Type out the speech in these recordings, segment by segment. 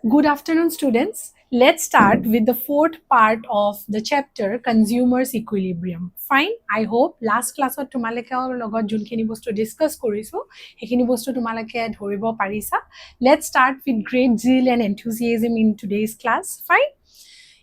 Good afternoon, students. Let's start with the fourth part of the chapter, Consumers Equilibrium. Fine. I hope last class of tumaleke logot junkhini bostu discuss korisu, hekhini bostu tumaleke dhoribo parisa. Let's start with great zeal and enthusiasm in today's class. Fine.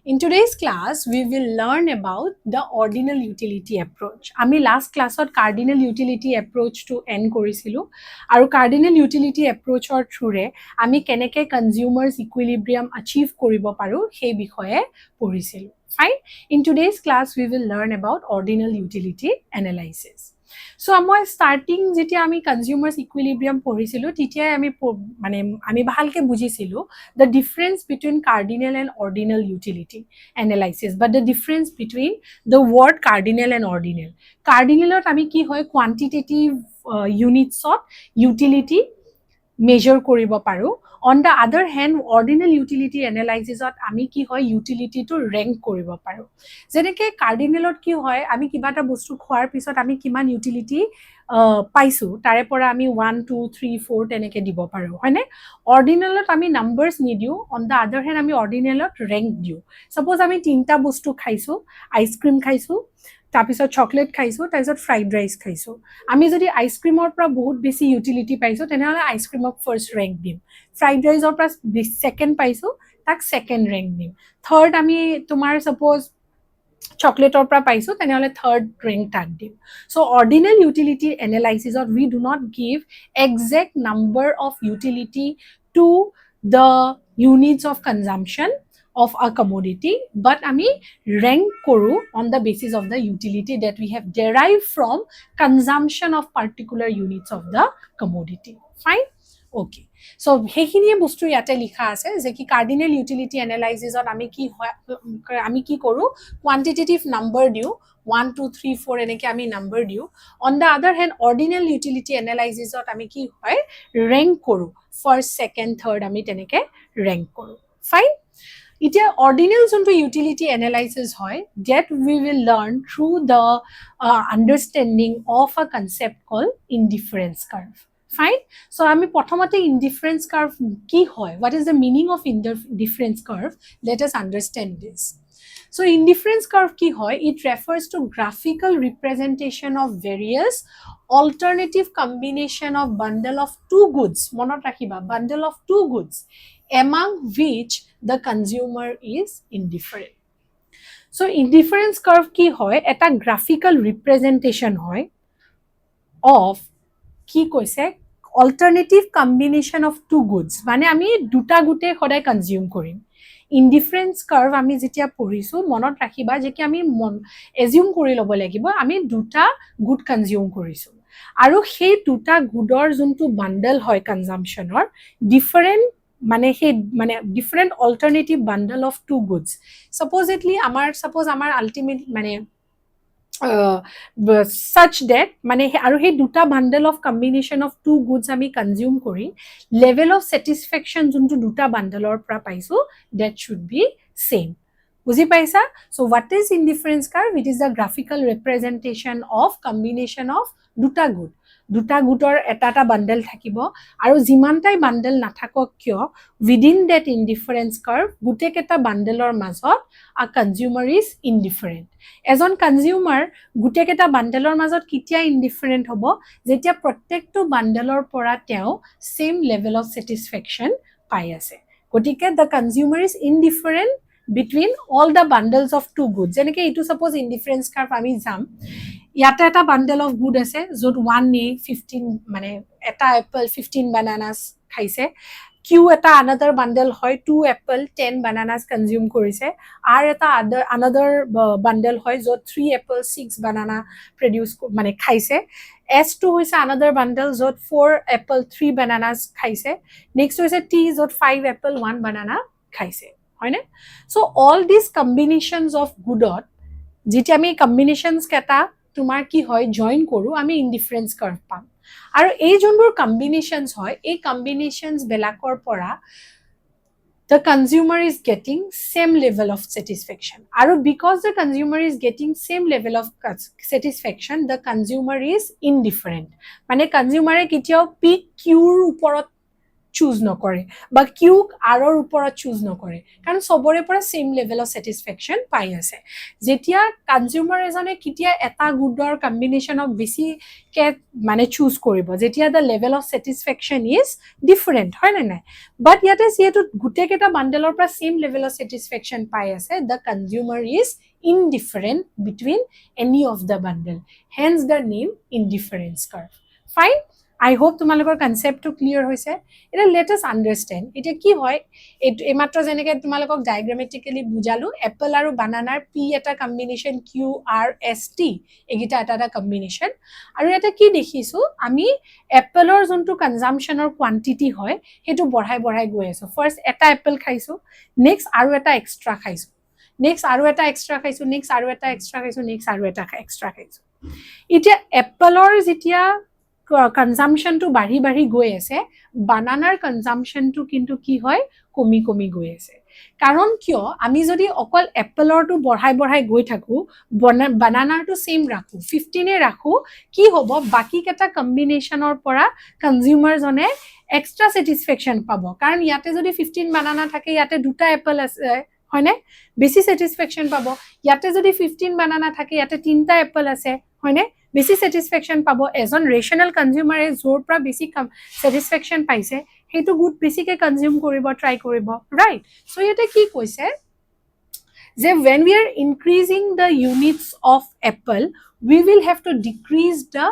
In today's class, we will learn about the ordinal utility approach. Ami last class of cardinal utility approach to end korisilu. Aru cardinal utility approach or through ami keneke consumers equilibrium achieve koribo paru he bikhoye porisilu. Fine. In today's class, we will learn about ordinal utility analysis. So মই starting যেতিয়া আমি consumers equilibrium পঢ়িছিলো তেতিয়া আমি মানে আমি ভালকে বুজিছিলো the difference between cardinal and ordinal utility analysis, but the difference between the word cardinal and ordinal. Cardinalot আমি কি হয় quantitative units of utility measure koribo paru. On the other hand, ordinal utility analysis ot ami ki hoy utility to rank koribo paru. Jeneke cardinalot ki hoy ami kiba eta bostu khoar pisot ami kiman utility paisu tare pora ami 1 2 3 4 teneke dibo paru hoine. Ordinalot ami numbers nidiu. On the other hand, ami ordinalot rank diu. Suppose ami tinta bostu khaisu, ice cream khaisu, তাপিছত chocolate খাইছো তাপিছত fried rice খাইছো আমি যদি আইসক্ৰিমৰ পৰা বহুত বেছি utility পাইছো তেনেহলে আইসক্ৰিমক ফাৰ্স্ট ৰ্যাঙ্ক দিম ফ্ৰাইড ৰাইসৰ পৰা সেকেন্ড পাইছো তাক সেকেন্ড ৰ্যাঙ্ক দিম থাৰ্ড আমি তোমাৰ সাপোজ চকলেটৰ পৰা পাইছো তেনেহলে থার্ড র্যাঙ্ক তাক দিম so ordinal utility analysis of we do not give exact number of utility to the units of consumption of a commodity, but ami rank koru on the basis of the utility that we have derived from consumption of particular units of the commodity. Fine. Okay. So hekhiniye bostu yate likha ase je ki cardinal utility analysis ot ami ki koru quantitative number diu 1 2 3 4 eneke ami number diu. On the other hand, ordinal utility analysis ot ami ki hoy rank koru first second third ami teneke rank koru. Fine. It's ordinal utility analysis hoy that we will learn through the understanding of a concept called indifference curve. Fine. So ami prothomote indifference curve ki hoy, what is the meaning of indifference curve? Let us understand this. So indifference curve ki hoy, it refers to graphical representation of various alternative combination of bundle of two goods, monot rakhiba, bundle of two goods among which the consumer is indifferent. So indifference curve ki hoy eta graphical representation hoy of ki koise alternative combination of two goods mane ami duta gute khoday consume korim. Indifference curve ami jetia porisu monot rakhiba je ki ami assume kori lobo lagibo ami duta good consume korisu aru he duta goodor juntu bundle hoy consumption or different মানে different alternative bundle of two goods. Suppose our ultimate মানে such that মানে আৰু হে দুটা bundle of combination of two goods আমি consume কৰি level of satisfaction যোনটো দুটা bundle or পৰা পাইছো that should be same. বুজি পাইছা? So what is indifference curve? It is the graphical representation of combination of দুটা good. দুটা গুটৰ এটা বান্ডেল থাকিব আৰু জিমানটাই বান্ডেল নাথাকক কিয় within that indifference curve গুটেকেটা বান্ডেলৰ মাজত a consumer is indifferent. এজন কনজিউমাৰ গুটেকেটা বান্ডেলৰ মাজত কিতিয়া indifferent হ'ব যেতিয়া প্ৰত্যেকটো বান্ডেলৰ পৰা তেওঁ same level of satisfaction পাই আছে গতিকে the consumer is indifferent between all the bundles of two goods. যেনেকৈ এইটো suppose indifference curve আমি যাম ইয়াতে এটা বান্ডেল অফ গুড আছে যত 1a 15 মানে এটা এপল 15 বানানাস খাইছে কিউ এটা another বান্ডেল হয় 2 এপল 10 বানানাস কনজিউম কৰিছে আৰ এটা another বান্ডেল হয় যত 3 এপল 6 বানানা প্ৰডিউস মানে খাইছে S2 হৈছে another বান্ডেল যত 4 এপল 3 বানানাস খাইছে নেক্সট হৈছে T যত 5 এপল 1 বানানা খাইছে হয়নে so all this combinations of গুডত যেটি আমি কম্বিনেশনস কেটা তোমার কি হয় জয়েন করু আমি ইনডিফারেন্স কার্ভ পাম আর এই যোনবোৰ কম্বিনেশনস হয় এই কম্বিনেশনস বেলাকৰ পৰা the consumer is getting same level of satisfaction and because the consumer is getting same level of satisfaction the consumer is indifferent মানে consumer e kitio PQ উপৰত চুজ নকৰে বা কিউক আৰৰ ওপৰত চুজ নকৰে কাৰণ সবৰে পৰা সেম লেভেল অফ স্যাটিসফ্যাকশন পাই আছে যেতিয়া কনজিউমাৰ এজনে কিতিয়া এটা গুডৰ কম্বিনেশন অফ বেছি কে মানে চুজ কৰিব যেতিয়া the level of satisfaction is different হয় না নাই বাট ইয়াতে যেহেতু গুটে কেটা বান্ডেলৰ পৰা সেম লেভেল অফ স্যাটিসফ্যাকশন পাই আছে the consumer is indifferent between any of the bundle hence the name indifference curve fine I hope তোমালোকৰ কনসেপ্টটো ক্লিয়াৰ হৈছে এটা let us understand এটা কি হয় এই মাত্ৰ জেনেকে তোমালোকক ডায়াগ্ৰামেটিক্যালি বুজালো এপল আৰু বানানাৰ p এটা combination q r s t এগিটা এটা কম্বিনেশন আৰু এটা কি দেখিছো আমি এপলৰ যোনটো কনজাম্পশনৰ কোয়ান্টিটি হয় হেতু বঢ়াই গৈ আছো ফাৰ্স্ট এটা এপল খাইছো নেক্সট আৰু এটা এক্সট্ৰা খাইছো নেক্সট আৰু এটা এক্সট্ৰা খাইছো নেক্সট আৰু এটা এক্সট্ৰা খাইছো নেক্সট আৰু এটা এক্সট্ৰা খাইছো এটা এপলৰ যেতিয়া কনজাম্পশন টু বাঢ়ি গৈ আছে বানানাৰ কনজাম্পশন টু কিন্তু কি হয় কমি গৈ আছে কাৰণ কিয় আমি যদি অকল এপলৰ টু বঢ়াই গৈ থাকো বানানাৰ টু সেম ৰাখো 15 এ ৰাখো কি হ'ব বাকি কেটা কম্বিনেশনৰ পৰা কনজিউমাৰ জনে এক্সট্ৰা স্যাটিসফ্যাকশন পাব কাৰণ ইয়াতে যদি 15 বানানা থাকে ইয়াতে দুটা এপল আছে হয়নে বেছি স্যাটিসফ্যাকশন পাব ইয়াতে যদি 15 বানানা থাকে ইয়াতে তিনটা এপল আছে হয়নে বেছি স্যাটিসফ্যাকশন পাব এজন ৰেশনাল কনজিউমাৰে জোৰ পৰা বেছি স্যাটিসফ্যাকশন পাইছে হেতু গুড বেছিকে কনজিউম কৰিব ট্ৰাই কৰিব ৰাইট সো ইয়াতে কি কৈছে যে when we are increasing the units of apple we will have to decrease the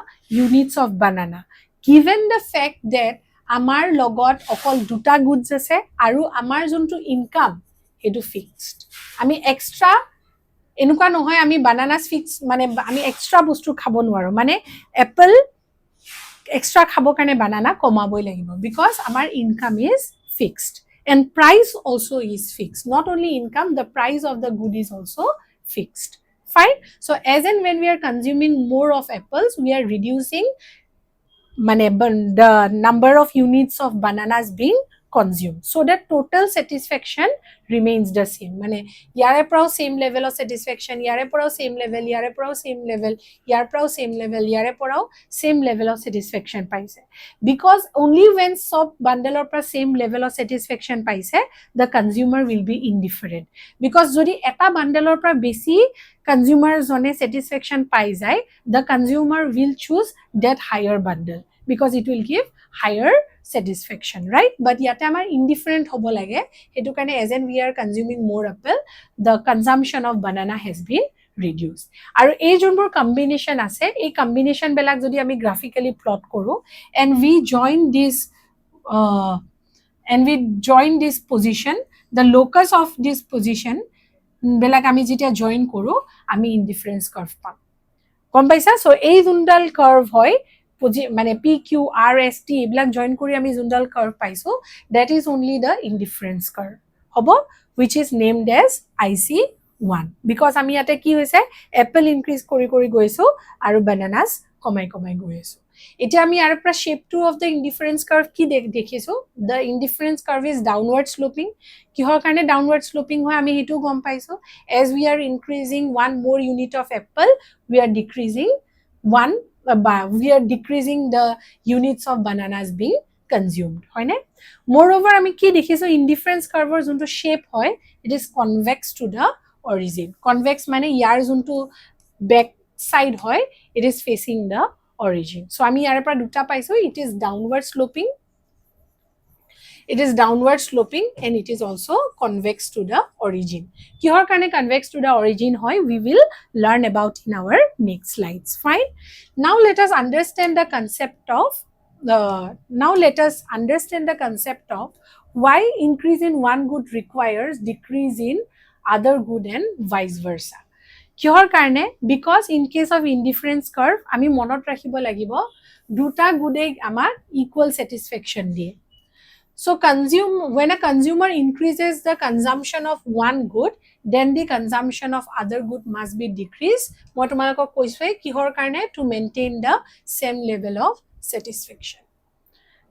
units of banana given the fact that আমাৰ লগত অকল দুটা গুডস আছে আৰু আমাৰ যোনটো ইনকাম হেতু ফিক্সড আমি এক্সট্ৰা এনুকা নহয় আমি বানানাস ফিক্স মানে আমি এক্সট্ৰা বস্তু খাব নোৱাৰো মানে এপল এক্সট্ৰা খাব কাৰণে বানানা কমাবই লাগিব বিকজ আমাৰ income is fixed and price also is fixed not only income the price of the good is also fixed fine so as and when we are consuming more of apples we are reducing the number of units of bananas being consumed so that total satisfaction remains the same মানে ইয়াৰে পৰাও same level of satisfaction ইয়াৰে পৰাও same level ইয়াৰে পৰাও same level ইয়াৰ পৰাও same level ইয়াৰে পৰাও same level of satisfaction পাইছে because only when sub bundleৰ পৰা same level of satisfaction পাইছে the consumer will be indifferent because যদি এটা বান্ডেলৰ পৰা বেছি consumer জনে satisfaction পাই যায় the consumer will choose that higher bundle because it will give higher satisfaction right but yate amar indifferent hobo lage hetu kane as and we are consuming more apple the consumption of banana has been reduced aru ei jonbor combination ase ei combination belak jodi ami graphically plot koru and we join this position the locus of this position belak ami jetia join koru ami indifference curve pam kom paisa so ei jundal curve hoy মানে p q r s t এবিলাক join কৰি আমি জুন্ডাল curve পাইছো that is only the indifference curve হবো which is named as IC1 because আমি ইয়াতে কি হৈছে এপল ইনক্রিজ কৰি গৈছো আৰু বানানাস কমাই গৈ আছো এতিয়া আমি ইয়াৰ পৰা shape 2 of the indifference curve কি দেখিছো the indifference curve is downward sloping কিহৰ কাৰণে downward sloping হয় আমি হেতু গম পাইছো as we are increasing one more unit of apple we are decreasing we are decreasing the units of bananas being consumed hoine moreover ami ki dekhiso indifference curve or junto shape hoy it is convex to the origin convex mane yar junto back side hoy it is facing the origin so ami yar pora duta paiso it is downward sloping and it is also convex to the origin kihor kane convex to the origin hoy we will learn about in our next slides fine now let us understand the concept of why increase in one good requires decrease in other good and vice versa kihor kane because in case of indifference curve ami monot rakhibo lagibo duta gude amar equal satisfaction die so when a consumer increases the consumption of one good then the consumption of other good must be decreased moi tumalako koisoi kihor karne to maintain the same level of satisfaction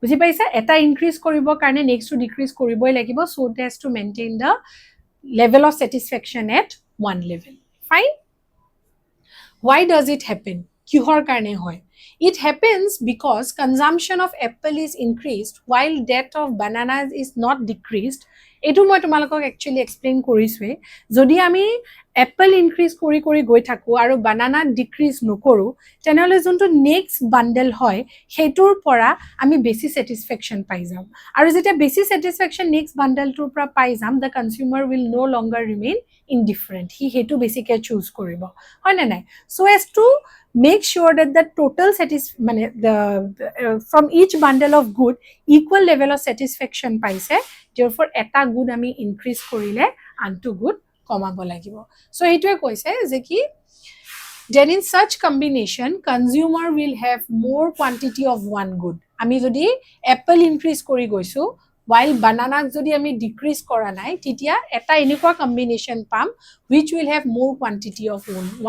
বুজি পাইছা এটা increase কৰিব কাৰণে next two decrease কৰিবই লাগিব so as to maintain the level of satisfaction at one level fine why does it happen কিহৰ কাৰণে হয় it happens because consumption of apple is increased while that of bananas is not decreased এটো মই তোমালোকক actually explain কৰিছোৱে যদি আমি apple increase কৰি কৰি গৈ থাকো আৰু banana decrease নকৰো তেনেহলে যোনটো next bundle হয় হেতুৰ পৰা আমি বেছি satisfaction পাই যাম আৰু যেতিয়া বেছি satisfaction next bundle টোৰ পৰা পাই যাম the consumer will no longer remain indifferent হি হেতু বেছিকে choose কৰিব হয় না নাই so as to make sure that the total from each bundle of good equal level of satisfaction paise therefore eta good ami increase korile antu good কমাব লাগিব so এইটোৱে কৈছে যে কি then in such combination consumer will have more quantity of one good আমি যদি apple increase কৰি গৈছো while banana যদি আমি decrease কৰা নাই তেতিয়া এটা এনেকুৱা combination পাম which will have more quantity of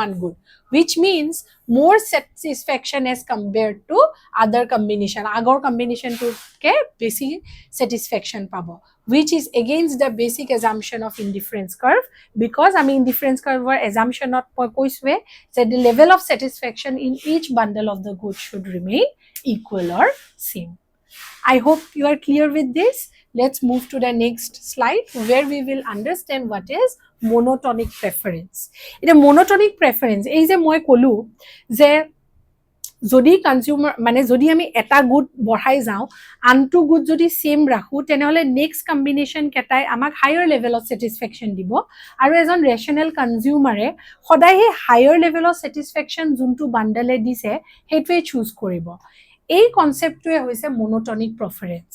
one good which means more satisfaction as compared to other combination আগৰ combination to ke besi satisfaction pabo which is against the basic assumption of indifference curve because I mean indifference curve or assumption not koiswe that the level of satisfaction in each bundle of the goods should remain equal or same I hope you are clear with this. Let's move to the next slide where we will understand what is monotonic preference. It is monotonic preference. Ei je moi kolu je যদি consumer মানে যদি আমি এটা good বঢ়াই যাও আনটো good যদি same রাখো তেনেহলে নেক্সট কম্বিনেশন কেটাই আমাক হায়ার লেভেল অফ স্যাটিসফ্যাকশন দিব আৰু এজন ৰেশনাল কনজিউমাৰে সদায় হে হায়াৰ লেভেল অফ স্যাটিসফ্যাকশন যোনটো বান্ডলে দিছে হেটোৱে চুজ কৰিব এই কনসেপ্টটোৱে হৈছে monotonic preference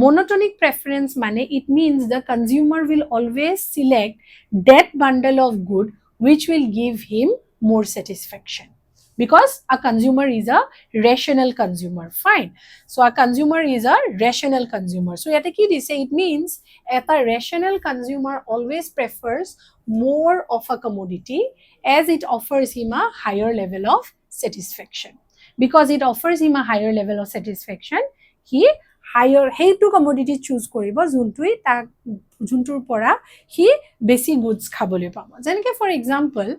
monotonic preference মানে it means the consumer will always select that bundle of good which will give him more satisfaction because a consumer is a rational consumer fine so a consumer is a rational consumer so yate ki dise it means a rational consumer always prefers more of a commodity as it offers him a higher level of satisfaction because it offers him a higher level of satisfaction he higher hetu commodity choose koribo juntui ta juntur pora he besi goods khabole pabo jenike for example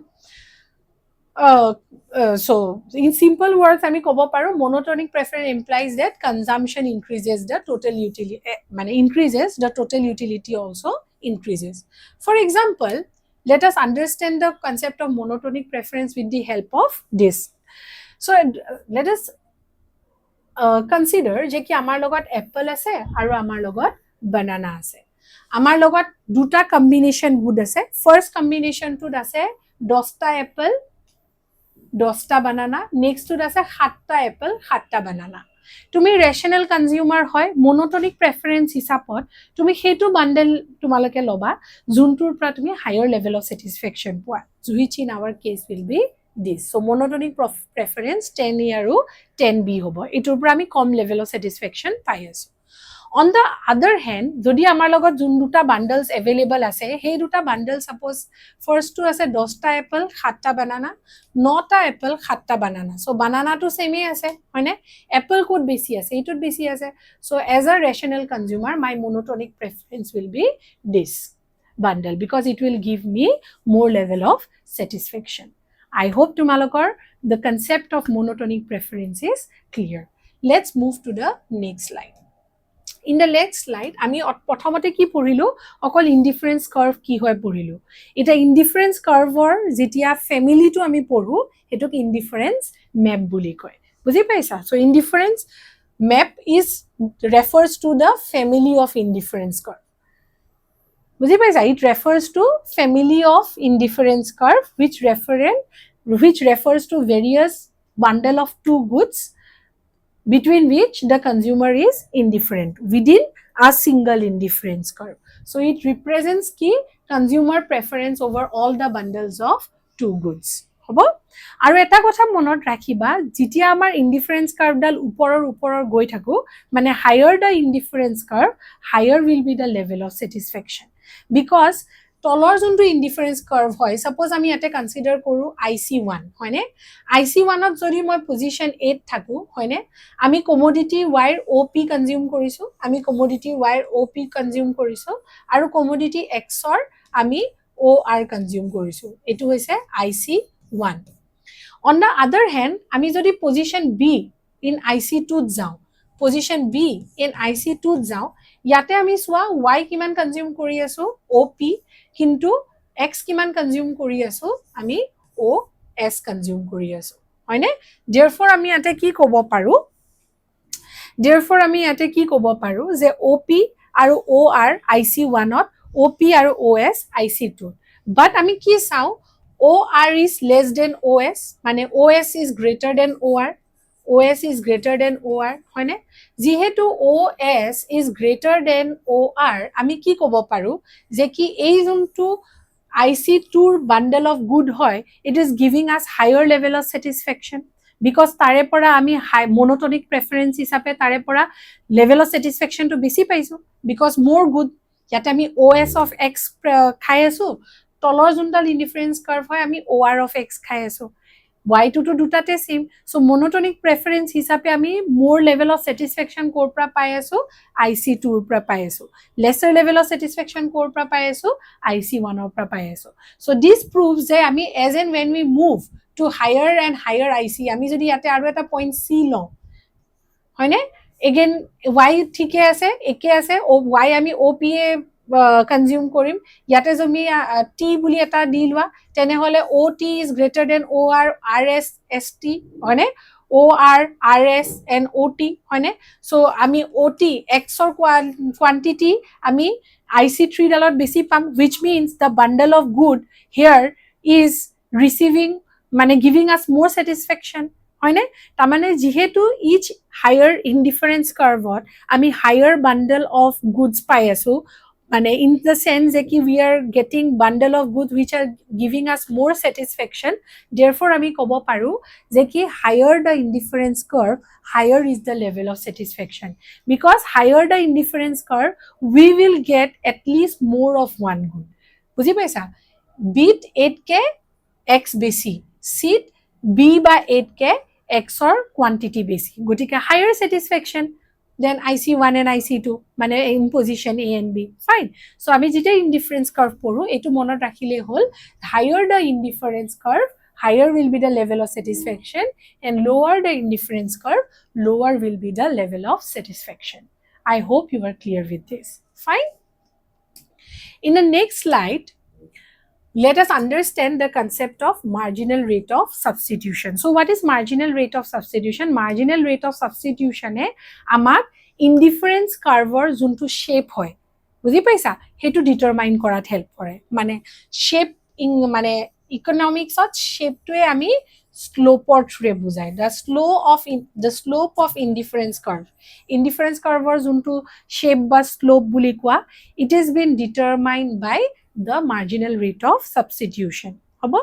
so in simple words ami kobo paro monotonic preference implies that consumption increases the total utility increases the total utility also increases for example let us understand the concept of monotonic preference with the help of this so let us consider je ki amar logot apple ase aru amar logot banana ase amar logot duta combination good ase first combination to ase 10 ta apple 10 ta banana next to ase 7 ta apple 7 ta banana তুমি ৰেশনাল consumer হয় monotonic preference হিচাপত তুমি হেতু bundle তোমালকে লবা জুনটোৰ পৰা তুমি higher level of satisfaction পোৱা which in our case will be this so monotonic preference 10A aru 10B hobo etur pura ami kom level of satisfaction pai asu on the other hand jodi amar logot jun duta bundles available ase he duta bundle suppose first to ase 10 ta apple 7 ta banana 9 ta apple 7 ta banana so banana to same ase hoine apple code besi ase etut besi ase so as a rational consumer my monotonic preference will be this bundle because it will give me more level of satisfaction I hope tumalokor the concept of monotonic preference is clear. Let's move to the next slide. In the next slide, ami prothomote ki porilu okol indifference curve ki hoy porilu. Eta indifference curve or jetia family to ami poru hetuk indifference map buli koy. Buji paisa? So indifference map is refers to the family of indifference curve. Buji paisa? It refers to family of indifference curve which refers to various bundle of two goods between which the consumer is indifferent within a single indifference curve. So it represents key consumer preference over all the bundles of two goods. Hobo? Aru eta kotha monot rakhiba jitia amar indifference curve dal uporor goi thaku mane higher the indifference curve higher will be the level of satisfaction because তলৰ যোনটো ইনডিফাৰেন্স curve হয় suppose আমি এতে consider কৰো IC1 হয়নে IC1 ত যদি মই position 8 থাকো হয়নে আমি কমোডিটি Y ৰ OP কনজিউম কৰিছো আমি কমোডিটি Y ৰ OP কনজিউম কৰিছো আৰু কমোডিটি X ৰ আমি OR কনজিউম কৰিছো এটো হৈছে IC1 On the other hand, আমি যদি position B in IC2 যাও, position B in IC2 যাও, ইয়াতে আমি সোয়া y কিমান কনজিউম কৰি আছো OP, কিন্তু x কিমান কনজিউম কৰি আছো আমি OS কনজিউম কৰি আছো, হয়নে? therefore আমি ইয়াতে কি ক'ব পাৰো, therefore আমি ইয়াতে কি ক'ব পাৰো যে OP আৰু OR IC1 ত, OP আৰু OS IC2, but আমি কি চাও OR is less than OS, মানে OS is greater than OR, OS is greater than OR, হয়নে? যেহেতু OS is greater than OR, আমি কি ক'ব পাৰো যে কি এই যোনটো IC2 bundle of good হয়, it is giving us higher level of satisfaction, because তাৰে পৰা আমি monotonic preference হিচাপে তাৰে পৰা level of satisfaction to বেছি পাইছো, because more good, ইয়াতে আমি OS of X খাই আছো, তলৰ যোনডাল ইনডিফাৰেন্স কাৰ্ভ হয় আমি OR of X খাই আছো, y2 to দুটাতে সেম, সো মনোটনিক প্ৰেফাৰেন্স হিচাপে আমি মোৰ লেভেল অফ স্যাটিসফ্যাকশন কোৰ পৰা পাই আছো IC2 ৰ পৰা পাই আছো, লেছাৰ লেভেল অফ স্যাটিসফ্যাকশন কোৰ পৰা পাই আছো IC1 ৰ পৰা পাই আছো। সো দিস প্রুভস যে আমি as and when we move to higher and higher IC, আমি যদি ইয়াতে আৰু এটা পইণ্ট C লওঁ, হয়নে? এগেইন y ঠিকে আছে, একে আছে, y আমি OPA কনজিউম কৰিম, ইয়াতে যদি T বুলি এটা দি লোৱা, তেনেহলে OT is greater than OR RS ST, হয়নে? OR RS and OT, হয়নে? সো আমি OT X ৰ কোয়ান্টিটি আমি IC3 ডালত বেছি পাম, which means the bundle of good here is receiving, মানে giving us more satisfaction, হয়নে? তাৰমানে যেহেতু each higher indifference curve আমি higher bundle of goods পাই আছো, মানে in the sense that we are getting bundle of goods which are giving us more satisfaction, therefore আমি ক'ব পাৰো যে কি higher the indifference curve, higher is the level of satisfaction, because higher the indifference curve we will get at least more of one good, বুজি পাইছা? bit 8k x বেছি, sit b by 8k x or quantity বেছি, গতিকে higher satisfaction then IC1 and IC2, মানে in position A and B, fine. So আমি যেটা indifference curve পঢ়ো এটো মনত ৰাখিলে হল, higher the indifference curve, higher will be the level of satisfaction, and lower the indifference curve, lower will be the level of satisfaction. I hope you are clear with this, fine. In the next slide, let us understand the concept of marginal rate of substitution. So what is marginal rate of substitution? Marginal rate of substitution e amak indifference curve or juntu shape hoy, বুজি পাইছা, হেতু determine কৰাত help কৰে, মানে shape মানে economics অত শেপটোৱে আমি স্লোপৰ থ্ৰুৰে বুজাই, the slope of indifference curve or যোনটো shape বা slope বুলি কোৱা, it has been determined by the marginal rate of substitution, হব?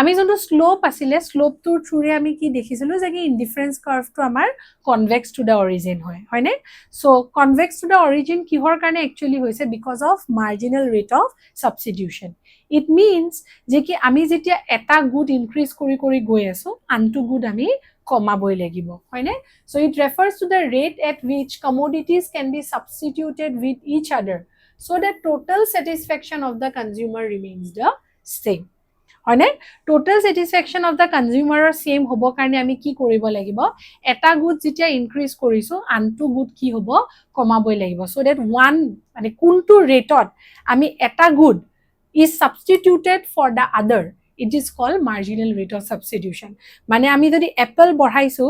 আমি যোনটো স্লোপ আছিলে, স্লোপটোৰ থ্ৰুৰে আমি কি দেখিছিলো যে ইনডিফাৰেন্স কাৰ্ভটো আমাৰ কনভেক্স টু দ্য অৰিজিন হয়, হয়নে? So convex to the origin কিহৰ কাৰণে একচুয়ালি হৈছে, because of marginal rate of substitution. It means যে কি আমি যেতিয়া এটা গুড ইনক্ৰিজ কৰি কৰি গৈ আছো, আনটো গুড আমি কমাবই লাগিব, হয়নে? So it refers to the rate at which commodities can be substituted with each other so that total satisfaction of the consumer remains the same, হয়নে? টোটাল স্যাটিসফ্যাকশন অফ দ্য কনজিউমাৰৰ সেম হ'ব কাৰণে আমি কি কৰিব লাগিব, এটা গুড যেতিয়া ইনক্ৰিজ কৰিছো আনটো গুড কি হ'ব, কমাবই লাগিব, সো দ্যাট ওয়ান মানে কোনটো ৰেটত আমি এটা good is substituted for the other, it is called marginal rate of substitution. মানে আমি যদি এপল বঢ়াইছো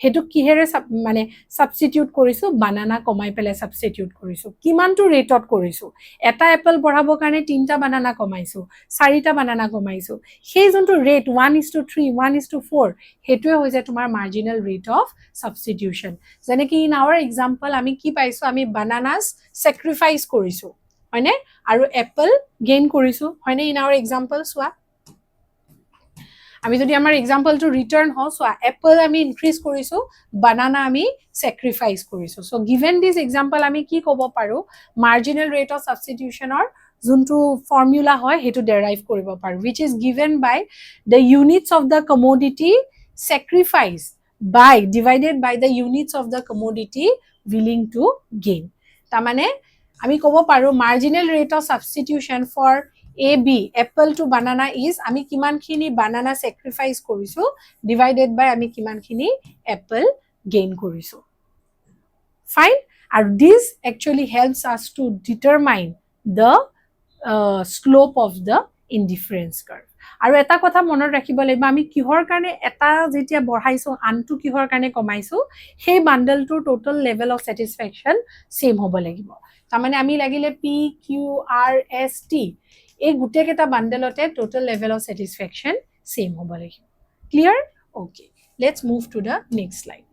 হেতু কিহেৰে মানে সাবস্টিটিউট কৰিছো, বানানা কমাই পেলে সাবস্টিটিউট কৰিছো, কিমানটো ৰেটত কৰিছো, এটা এপল বঢ়াব কাৰণে তিনটা বানানা কমাইছো, চাৰিটা বানানা কমাইছো, সেই যোনটো ৰেট 1:3 1:4 হেতুৱে হৈ যায় তোমাৰ মাৰ্জিনাল ৰেট অফ সাবস্টিটিউশন। যেনে কি ইন আৱাৰ এক্সাম্পল আমি কি পাইছো, আমি বানানাস স্যাক্ৰিফাইস কৰিছো, হয়নে? আৰু এপল গেইন কৰিছো, হয়নে? ইন আৱাৰ এক্সাম্পল চোৱা, আমি যদি আমাৰ এক্সাম্পলটো ৰিটাৰ্ণ হও, সো এপল আমি ইনক্ৰিজ কৰিছো, বানানা আমি স্যাক্ৰিফাইস কৰিছো। সো গিভেন দিস এক্সাম্পল আমি কি ক'ব পাৰো, মাৰ্জিনাল ৰেট অফ সাবস্টিটিউশনৰ যোনটো ফৰ্মুলা হয় হেতু ডেৰাইভ কৰিব পাৰো, which is given by the units of the commodity sacrificed by divided by the units of the commodity willing to gain। তাৰমানে আমি ক'ব পাৰো marginal rate of substitution for AB apple to banana is আমি কিমানখিনি banana sacrifice কৰিছো divided by আমি কিমানখিনি apple gain কৰিছো fine and this actually helps us to determine the slope of the indifference curve আৰু এটা কথা মনত ৰাখিব লাগিব আমি কিহৰ কাৰণে এটা যেতিয়া বঢ়াইছো আনটো কিহৰ কাৰণে কমাইছো সেই বান্ডলটোৰ total level of satisfaction same হ'ব লাগিব তাৰমানে আমি লাগিলে PQRST এই গুটেকেটা বান্ডলতে total level of satisfaction same হ'ব লাগিব clear okay let's move to the next slide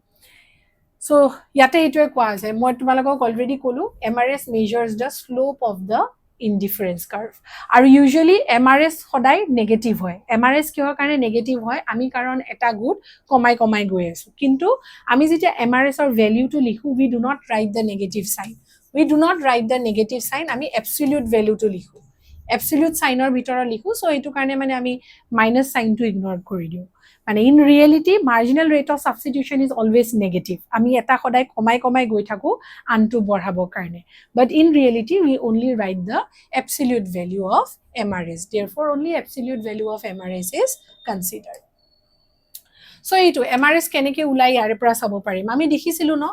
So, yate itoe kwa ase moi tumalagok already kolu MRS measures the slope of the indifference curve aru usually MRS hodai negative hoy MRS kihor karone negative hoy ami karon eta good komai goi asu kintu ami jetia MRS or value to likhu we do not write the negative sign ami absolute value to likhu absolute sign or bitor likhu so etu karone mane ami minus sign to ignore kori diu মানে in reality marginal rate of substitution is always negative আমি এটা খদাই কমাই গৈ থাকো আনটো বঢ়াবৰ কাৰণে but in reality we only write the absolute value of MRS therefore only absolute value of MRS is considered so এইটো MRS কেনেকে উলাই ইয়াৰে পৰা চাব পাৰিম আমি দেখিছিলো ন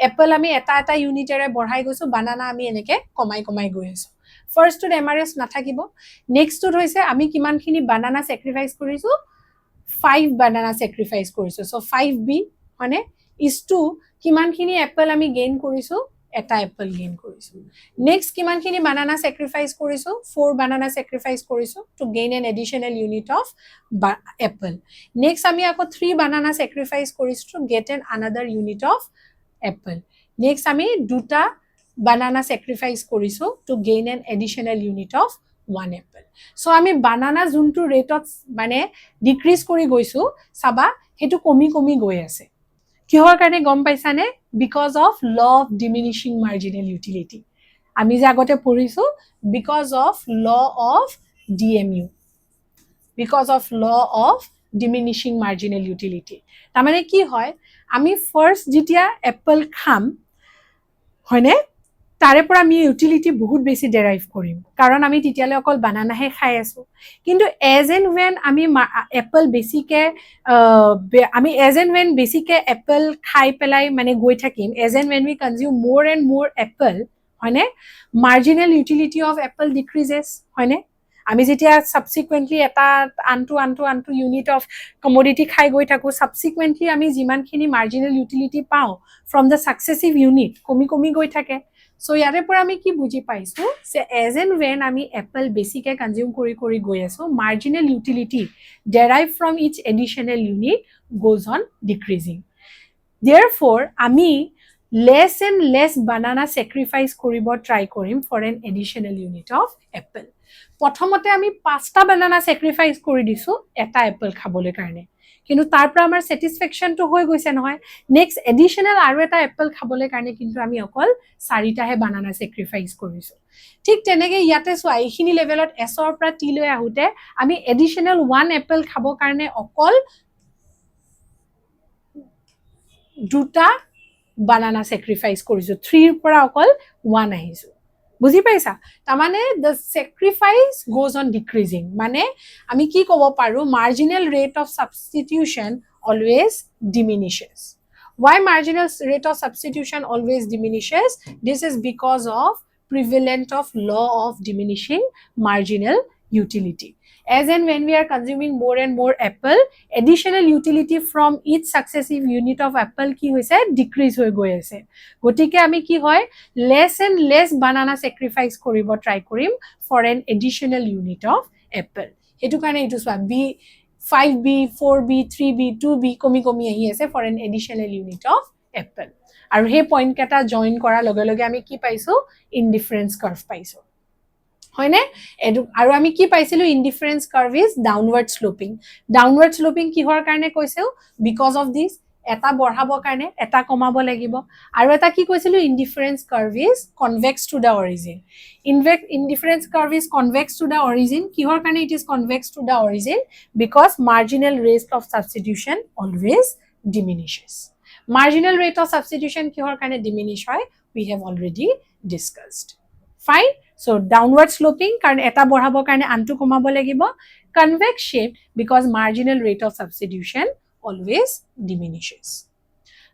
এপল আমি এটা ইউনিটেৰে বঢ়াই গৈছো বানানা আমি এনেকে কমাই গৈ আছো ফাৰ্স্ট টু MRS নাথাকিব নেক্সট টু হৈছে আমি কিমানখিনি বানানা স্যাক্ৰিফাইস কৰিছো 5 banana sacrifice koriso so 5b মানে is to kimankhini apple ami gain koriso eta apple gain koriso next kimankhini banana sacrifice koriso 4 banana sacrifice koriso to gain an additional unit of apple next ami ako 3 banana sacrifice koriso to get an another unit of apple next ami duta banana sacrifice koriso to gain an additional unit of 1 apple so ami banana juntu rate of mane decrease kori goisu saba hetu komi goi ase kihor karone gom paisa ne because of law of diminishing marginal utility ami je agote porisu because of law of DMU because of law of diminishing marginal utility tamane ki hoy ami first jitia apple kham hoine তারে পৰা আমি utility বহুত বেছি ডেৰাইভ কৰিম কাৰণ আমি তিতিয়ালে অকল বানানা হে খাই আছো কিন্তু এজ এন্ড when আমি এপল বেছিকে আমি এজ এন্ড when বেছিকে এপল খাই পেলাই মানে গৈ থাকিম as and when we consume more and more apple হয়নে marginal utility of apple decreases হয়নে আমি যেতিয়া সাবসিকুয়েন্টলি এটা আনটো ইউনিট অফ কমোডিটি খাই গৈ থাকো সাবসিকুয়েন্টলি আমি যিমানখিনি মার্জিনাল ইউটিলিটি পাও ফ্রম দ্য সাকসেসিভ ইউনিট কমি গৈ থাকে so yare pora ami ki buji paisu se as and when ami apple basic consume kori goi aso marginal utility derived from each additional unit goes on decreasing therefore ami less and less banana sacrifice koribo try korim for an additional unit of apple prothomote ami 5ta banana sacrifice kori disu eta apple khabole karone কিন্তু তার পৰা আমাৰ satisfaction তো হৈ গৈছে নহয় next additional আৰু এটা এপল খাবলৈ কাৰণে কিন্তু আমি অকল 4টা হে বানানা স্যাক্ৰিফাইস কৰিছো ঠিক তেনেকে ইয়াতে সোৱা এইখিনি লেভেলত এস ৰ পৰা টি লৈ আহুতে আমি এডিশনাল 1 এপল খাব কাৰণে অকল দুটা বানানা স্যাক্ৰিফাইস কৰিছো 3 ৰ পৰা অকল 1 আহিছো বুজি পাইছা তামানে the sacrifice goes on decreasing মানে আমি কি কব পাৰো marginal rate of substitution always diminishes why marginal rate of substitution always diminishes this is because of prevalent of law of diminishing marginal utility as and when we are consuming more and more apple additional utility from each successive unit of apple ki hoise decrease hoy goi ase gotike ami ki hoy less and less banana sacrifice koribo try korim for an additional unit of apple etu kane etu swa b 5b 4b 3b 2b komi ahi ase for an additional unit of apple aru he point keta join kora loge ami ki paisu indifference curve paisu হয়নে আৰু আমি কি পাইছিলো ইনডিফাৰেন্স curve is ডাউনওয়াৰ্ড sloping কিহৰ কাৰণে কৈছেও because of this এটা বঢ়াবৰ কাৰণে এটা কমাব লাগিব আৰু এটা কি কৈছিলো indifference curve is convex to the origin indifference curve is convex to the origin কিহৰ কাৰণে it is convex to the origin because marginal rate of substitution always diminishes marginal rate of substitution কিহৰ কাৰণে diminish হয় we have already discussed fine So downward sloping কাৰণ এটা বঢ়াবৰ কাৰণে আনটো কমাব লাগিব, convex shape because marginal rate of substitution always diminishes.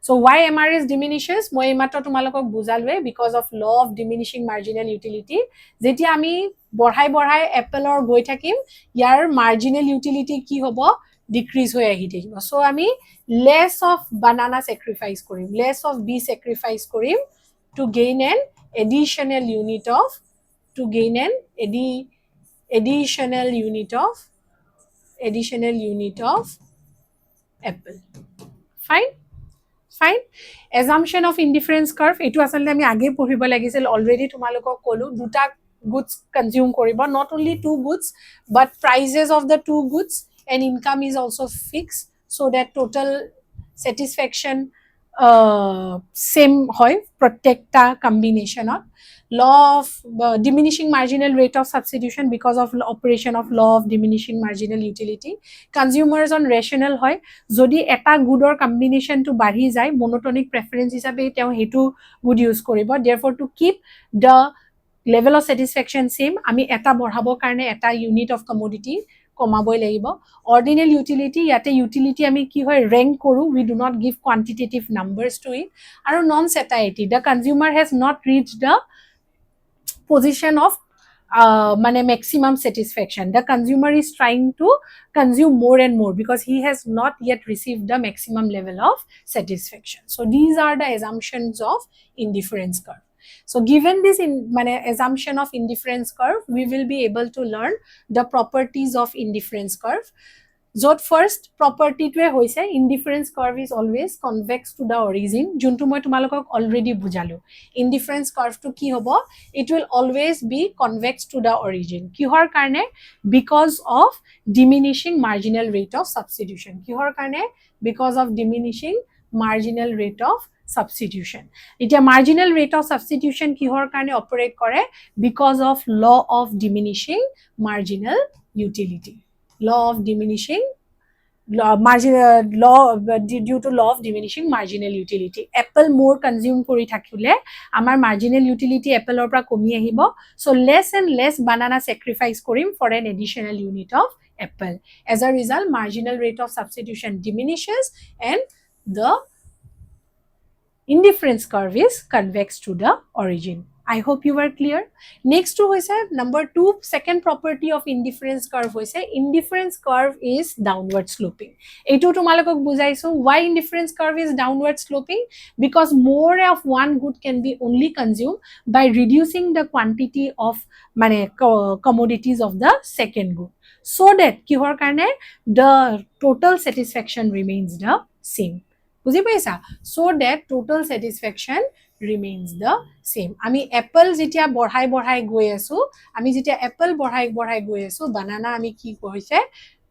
So why MRS diminishes? মই এইমাত্ৰ তোমালোকক বুজালোৱে because of law of diminishing marginal utility. যেতিয়া আমি বঢ়াই বঢ়াই এপেলৰ গৈ থাকিম, ইয়াৰ marginal utility কি হ'ব? Decrease হৈ আহি থাকিব. So আমি less of banana sacrifice কৰিম, less of bee sacrifice কৰিম to gain an additional unit of additional unit of apple. Fine. Assumption of indifference curve. Etu asalte ami age poribo lagisil, already tumalokok kolu duta goods consume koribo, not only two goods but prices of the two goods and income is also fixed, so that total satisfaction same hoy protecta combination of law of diminishing marginal rate of substitution because of operation of law of diminishing marginal utility. Consumers on rational hoy jodi eta good or combination to bari jay monotonic preference hisabe teo hetu good use koribo. Therefore to keep the level of satisfaction same, ami eta borhabo karne eta unit of commodity কমাবই লাগিব. Ordinal utility, ইয়াতে utility আমি কি হয় rank কৰো, we do not give quantitative numbers to it. আৰু non satiety, the consumer has not reached the position of মানে maximum satisfaction. The consumer is trying to consume more and more because he has not yet received the maximum level of satisfaction. So these are the assumptions of indifference curve. So given this assumption of indifference curve, we will be able to learn the properties of indifference curve. Jot first property to hoise indifference curve is always convex to the origin. Juntu moi tumalokok already bujalo. Indifference curve to ki hobo? It will always be convex to the origin. Kihor karne? Because of diminishing marginal rate of substitution. Kihor karne? Because of diminishing marginal rate of substitution. It a marginal rate of substitution kihor karne operate kore? Because of law of diminishing marginal utility. Law of diminishing due to law of diminishing marginal utility. Apple more consume kori thakile amar marginal utility apple or pra komi ahibo. So less and less banana sacrifice korim for an additional unit of apple. As a result, marginal rate of substitution diminishes and the indifference curve is convex to the origin. I hope you were clear. Next to hoise number 2, second property of indifference curve hoise indifference curve is downward sloping. Etu tumalokok bujaiso why indifference curve is downward sloping, because more of one good can be only consumed by reducing the quantity of commodities of the second good, so that kihor karne the total satisfaction remains the same. বুজি পাইছা? So that total satisfaction remains the same. আমি apple যেতিয়া বঢ়াই বঢ়াই গৈ আছো, আমি যেতিয়া apple বঢ়াই বঢ়াই গৈ আছো, banana আমি কি কৰিছে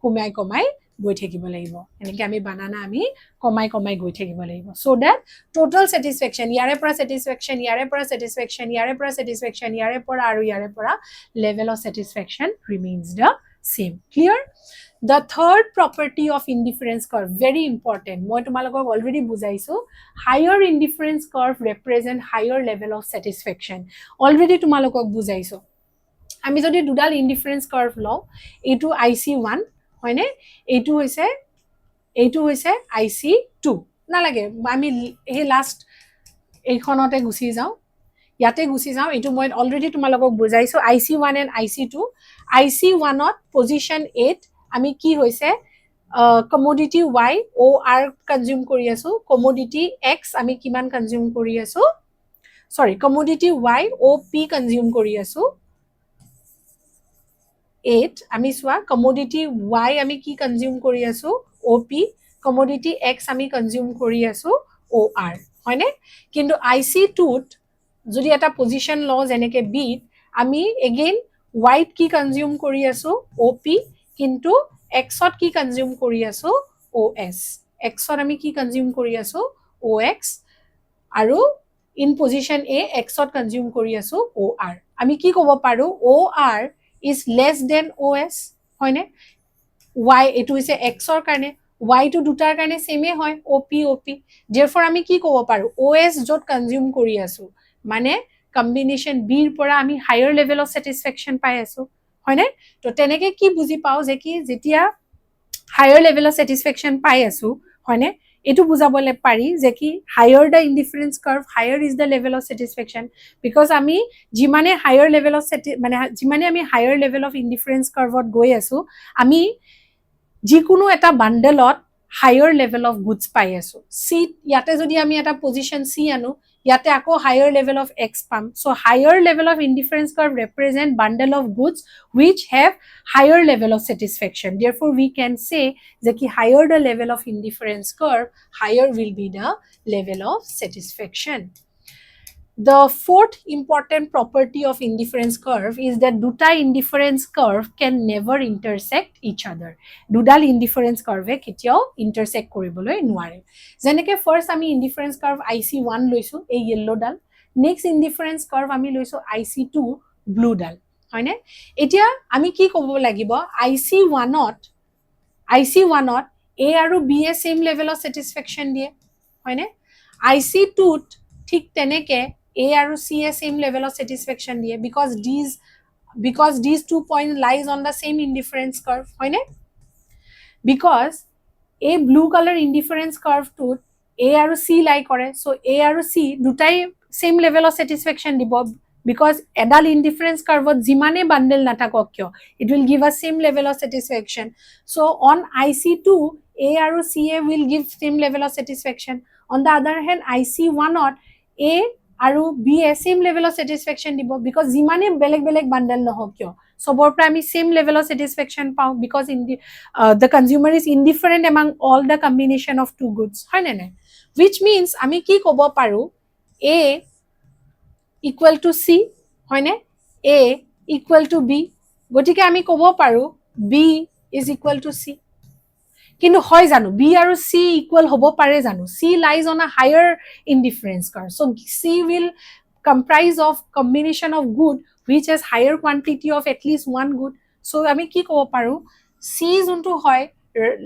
কমাই কমাই গৈ থাকিব লাগিব। এনেকৈ আমি banana আমি কমাই কমাই গৈ থাকিব লাগিব। So that total satisfaction, ইয়াৰে পৰা satisfaction, ইয়াৰে পৰা satisfaction, ইয়াৰে পৰা satisfaction, ইয়াৰে পৰা আৰু ইয়াৰে পৰা level of satisfaction remains the same. Clear? The third property of indifference curve, very important. Moi tumalokok already bujaiso. Higher indifference curve represent higher level of satisfaction. Already tumalokok bujaiso. Ami jodi dudal indifference curve law, etu IC1 hoine, etu hoise IC2. Na lage ami he last ekhonate gusi jao. Yate gusi jao, etu moi already tumalokok bujaiso IC1 and IC2. IC1 ot position 8 আমি কি হৈছে commodity y o r consume কৰি আছো, commodity x আমি কিমান consume কৰি আছো, sorry commodity y o p consume কৰি আছো 8, আমি সোয়া commodity y আমি কি consume কৰি আছো o p, commodity x আমি consume কৰি আছো o r, হয়নে? কিন্তু IC2 যদি এটা পজিশন ল যেনেকে b আমি again y কি consume কৰি আছো o p, কিন্তু x ত কি কনজিউম কৰি আছো os, x ত আমি কি কনজিউম কৰি আছো ox, আৰু in position a x to consume কৰি আছো or. আমি কি ক'ব পাৰো or is less than os, হয়নে? y এটো হৈছে x ৰ কাৰণে, y টো দুটাৰ কাৰণে সেমে হয় op op, therefore আমি কি ক'ব পাৰো os যত কনজিউম কৰি আছো মানে combination B ৰ পৰা আমি higher level of satisfaction পাই আছো হয়নে তো তেনেকে কি বুজি পাও যে কি যেতিয়া higher level of satisfaction পাই আছো হয়নে এটো বুজাবলে পাৰি যে কি higher the indifference curve higher is the level of satisfaction because আমি জিমানে higher level of মানে জিমানে আমি higher level of indifference curve ত গৈ আছো আমি যিকোনো এটা বান্ডলত higher level of goods পাই আছো সি ইয়াতে যদি আমি এটা পজিশন সি আনো ইয়াতে আকৌ higher level of x পাম so higher level of indifference curve represent bundle of goods which have higher level of satisfaction therefore we can say that ki higher the level of indifference curve higher will be the level of satisfaction the fourth important property of indifference curve is that duta indifference curve can never intersect each other dudal indifference curve ketiao intersect koriboloi nware jeneke first ami indifference curve IC1 loisu ei yellow dal next indifference curve ami loisu IC2 blue dal hoine etia ami ki kobo lagibo IC1 ot A aru B e same level of satisfaction die hoine IC2 ঠিক তেনেকে A আৰু C a same level of satisfaction দিয়ে because these 2 points lies on the same indifference curve hoine because a blue color indifference curve to A আৰু C lie কৰে so A আৰু C দুটাই same level of satisfaction দিব because adal indifference curve jimane bundle nathakok kyo it will give us same level of satisfaction so on IC2 A আৰু C a will give same level of satisfaction on the other hand IC1 ot A আৰু B a same level of satisfaction দিব because jimane beleg bundle নহok kyo sobor pra ami same level of satisfaction pau because the consumer is indifferent among all the combination of two goods হয় না which means ami ki kobo paru A equal to C হয় না A equal to B গটিকে আমি কোব পাৰো B is equal to C কিন্তু হয় জানো B আৰু C equal হব পাৰে জানো C lies on a higher indifference curve so C will comprise of combination of good which has higher quantity of at least one good so আমি কি কব পাৰো C যোনটো হয়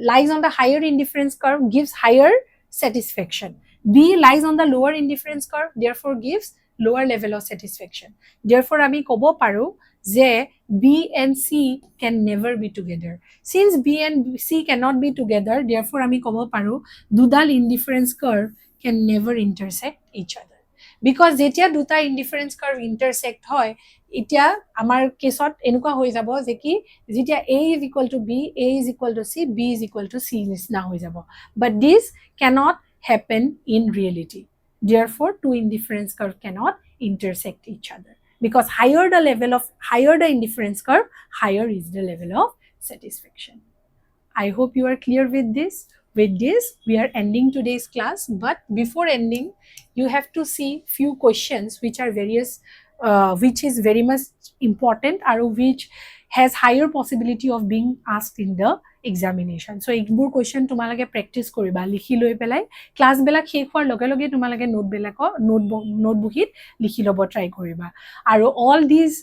lies on the higher indifference curve gives higher satisfaction B lies on the lower indifference curve therefore gives lower level of satisfaction therefore ami kobo paru je B and C can never be together since B and C cannot be together therefore ami kobo paru dudal indifference curve can never intersect each other because jetia duta indifference curve intersect hoy itia amar kesot enuka hoi jabo je ki jetia A is equal to B A is equal to C B is equal to C na hoi jabo but this cannot happen in reality therefore two indifference curve cannot intersect each other because higher the indifference curve higher is the level of satisfaction I hope you are clear with this we are ending today's class but before ending you have to see few questions which are which is very much important or which has higher possibility of being asked in the examination so eigbur question tumalage practice koriba likhi loi pelai class bela shek hor loge loge tumalage notebook it likhi lobo try koriba aro all these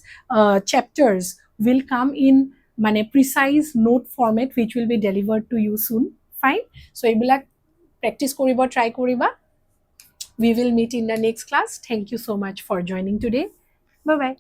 chapters will come in mane precise note format which will be delivered to you soon fine so ebila practice koriba try koriba we will meet in the next class thank you so much for joining today bye bye